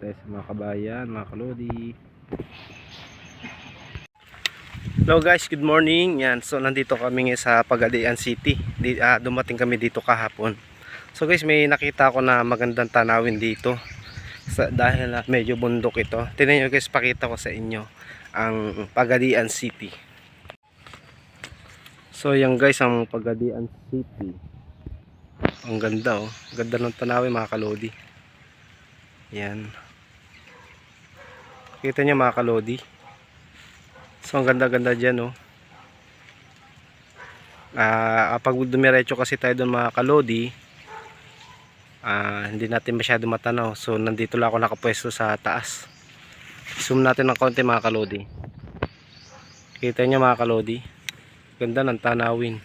tayo sa mga kabayan, mga kalodi. Hello guys, good morning. Yan, so nandito kami ngayon sa Pagadian City. Dumating kami dito kahapon. So guys, may nakita ko na magandang tanawin dito. Dahil medyo bundok ito. Tingnan nyo guys, pakita ko sa inyo ang Pagadian City. So yan guys, ang Pagadian City. Ang ganda oh. Ganda ng tanawin mga kalodi. Yan. Kita nyo mga kalodi. So ang ganda-ganda dyan oh. Kapag dumiretso kasi tayo doon mga kalodi, hindi natin masyado matanaw. So nandito lang ako nakapwesto sa taas. Zoom natin ng konti mga kalodi. Kita nyo mga kalodi. Ganda ng tanawin.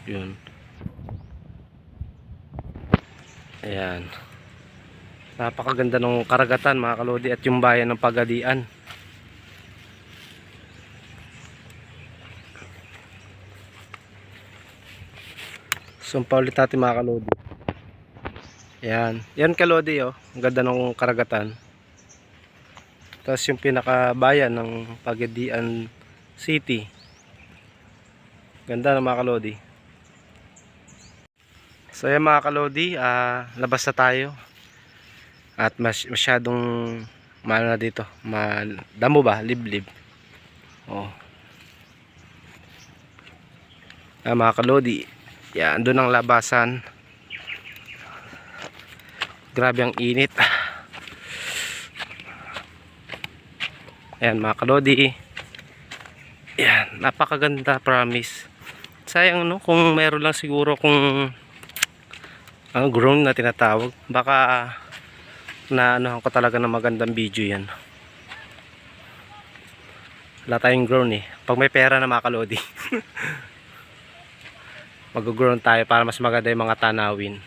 Yun. Ayan. Napakaganda ng karagatan mga kalodi at yung bayan ng Pagadian. Sumpa ulit natin mga kalodi. Ayan. Yan kalodi oh. Ang ganda ng karagatan. Tapos yung pinakabayan ng Pagadian City. Ganda ng mga kalodi. So yan mga kalodi, labas na tayo. At masyadong maano na dito, damo ba, liblib. Oh. Mga kalodi, yan doon ang labasan. Grabe ang init. Ayan mga kalodi. Yan, napakaganda, promise. Sayang no, kung meron lang siguro kung drone na tinatawag, baka na ano ko talaga ng magandang video yan. Wala tayong drone eh. Pag may pera na mga kalodi, mag-drone tayo para mas maganda yung mga tanawin.